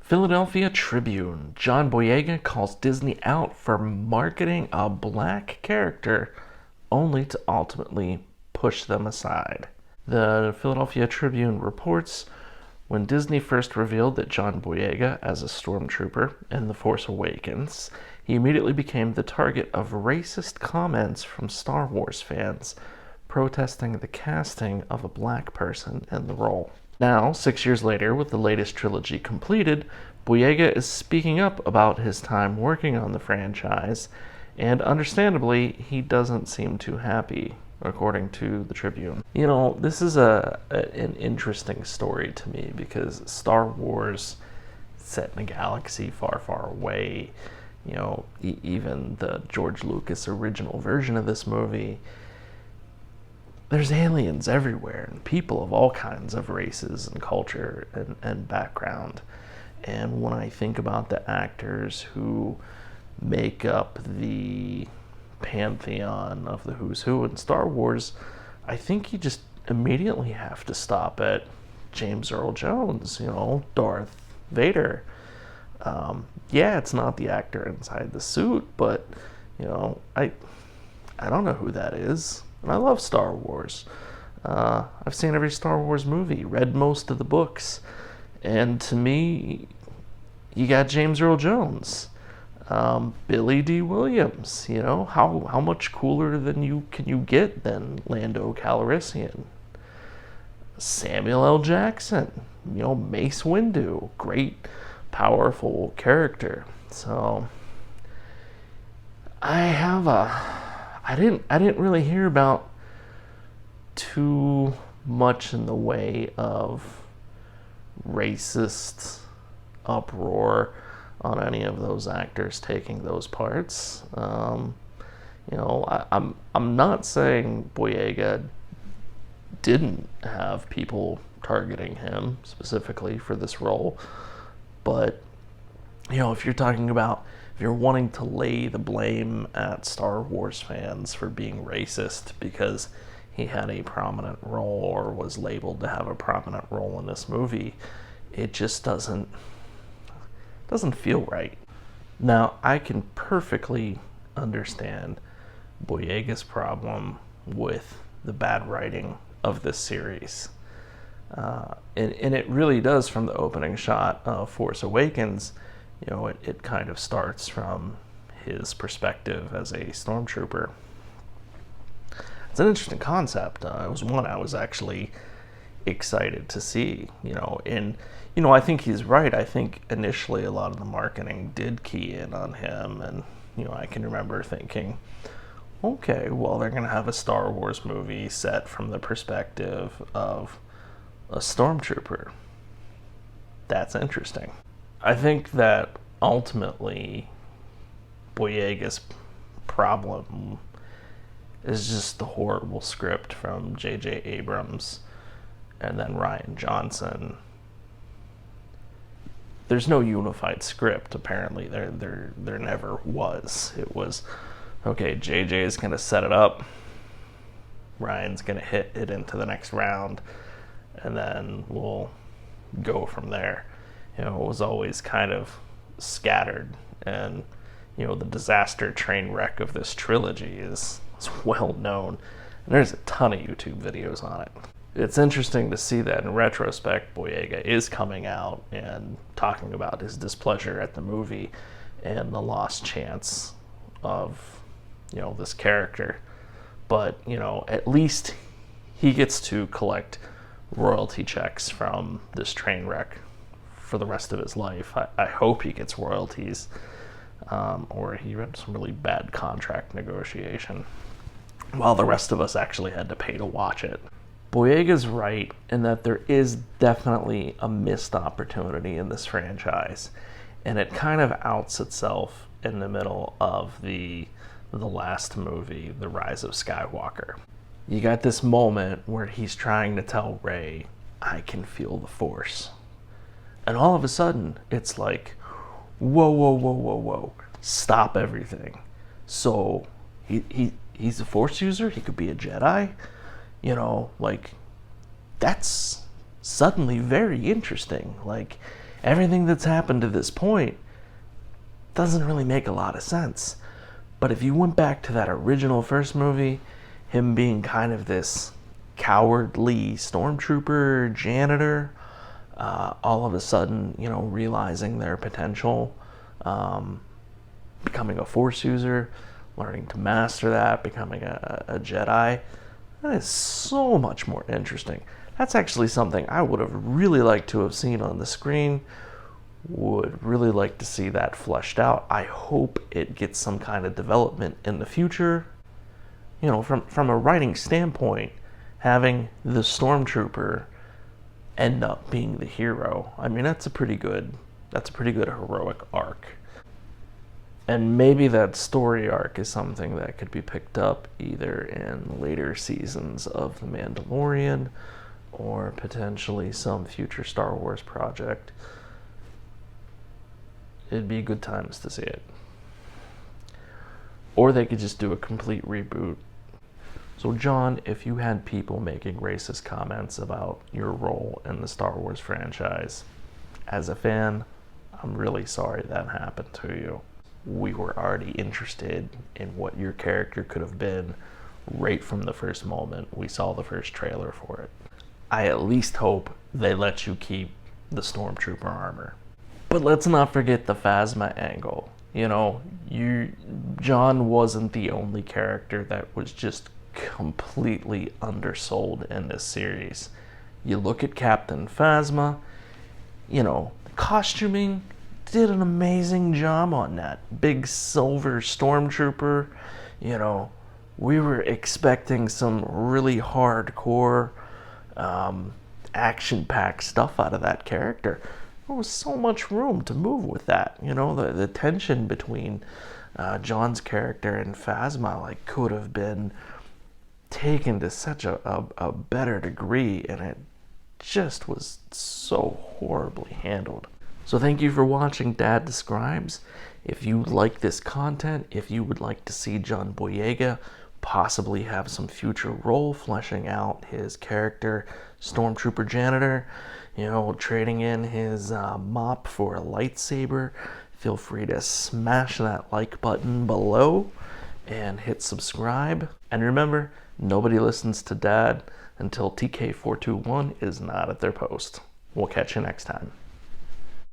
Philadelphia Tribune. John Boyega calls Disney out for marketing a black character only to ultimately push them aside. The Philadelphia Tribune reports, when Disney first revealed that John Boyega as a stormtrooper in The Force Awakens, he immediately became the target of racist comments from Star Wars fans protesting the casting of a black person in the role. Now, 6 years later, with the latest trilogy completed, Boyega is speaking up about his time working on the franchise, and understandably, he doesn't seem too happy, according to the Tribune. You know, this is an interesting story to me because Star Wars set in a galaxy far, far away. You know, even the George Lucas original version of this movie, there's aliens everywhere and people of all kinds of races and culture and background. And when I think about the actors who make up the pantheon of the who's who in Star Wars, I think you just immediately have to stop at James Earl Jones, you know, Darth Vader. Yeah, it's not the actor inside the suit, but, you know, I don't know who that is. And I love Star Wars. I've seen every Star Wars movie, read most of the books. And to me, you got James Earl Jones, Billy D. Williams. You know, how much cooler can you get than Lando Calrissian? Samuel L. Jackson, you know, Mace Windu, great, powerful character. So I didn't really hear about too much in the way of racist uproar on any of those actors taking those parts. You know, I'm not saying Boyega didn't have people targeting him specifically for this role, but you know, if you're wanting to lay the blame at Star Wars fans for being racist because he had a prominent role or was labeled to have a prominent role in this movie, it just doesn't feel right. Now, I can perfectly understand Boyega's problem with the bad writing of this series. And it really does, from the opening shot of Force Awakens. You know, it kind of starts from his perspective as a stormtrooper. It's an interesting concept. It was one I was actually excited to see, you know, and, you know, I think he's right. I think initially a lot of the marketing did key in on him, and, you know, I can remember thinking, okay, well, they're going to have a Star Wars movie set from the perspective of a stormtrooper. That's interesting. I think that ultimately Boyega's problem is just the horrible script from J.J. Abrams and then Rian Johnson. There's no unified script, apparently. There never was. It was, okay, J.J. is going to set it up, Ryan's going to hit it into the next round, and then we'll go from there. You know, it was always kind of scattered, and, you know, the disaster train wreck of this trilogy is well known, and there's a ton of YouTube videos on it. It's interesting to see that in retrospect, Boyega is coming out and talking about his displeasure at the movie and the lost chance of, you know, this character. But, you know, at least he gets to collect royalty checks from this train wreck for the rest of his life. I hope he gets royalties, or he had some really bad contract negotiation, while the rest of us actually had to pay to watch it. Boyega's right in that there is definitely a missed opportunity in this franchise, and it kind of outs itself in the middle of the last movie, The Rise of Skywalker. You got this moment where he's trying to tell Rey, I can feel the Force. And all of a sudden, it's like, whoa, stop everything. So, he's a Force user? He could be a Jedi? You know, like, that's suddenly very interesting. Like, Everything that's happened to this point doesn't really make a lot of sense. But if you went back to that original first movie, him being kind of this cowardly stormtrooper janitor, all of a sudden, realizing their potential, becoming a Force user, learning to master that, becoming a Jedi, that is so much more interesting. That's actually something I would have really liked to have seen on the screen. Would really like to see that fleshed out. I hope it gets some kind of development in the future. From a writing standpoint, having the stormtrooper end up being the hero, I mean, that's a pretty good heroic arc. And maybe that story arc is something that could be picked up either in later seasons of The Mandalorian or potentially some future Star Wars project. It'd be good times to see it. Or they could just do a complete reboot. So John, if you had people making racist comments about your role in the Star Wars franchise, as a fan, I'm really sorry that happened to you. We were already interested in what your character could have been right from the first moment we saw the first trailer for it. I at least hope they let you keep the Stormtrooper armor. But let's not forget the Phasma angle. John wasn't the only character that was just completely undersold in this series. You look at Captain Phasma, costuming did an amazing job on that. Big silver stormtrooper, we were expecting some really hardcore, action-packed stuff out of that character. There was so much room to move with that. The tension between John's character and Phasma could have been taken to such a better degree, and it just was so horribly handled. So thank you for watching Dad Describes. If you like this content, if you would like to see John Boyega possibly have some future role fleshing out his character, Stormtrooper Janitor, trading in his mop for a lightsaber, feel free to smash that like button below and hit subscribe. And remember, nobody listens to Dad until TK421 is not at their post. We'll catch you next time.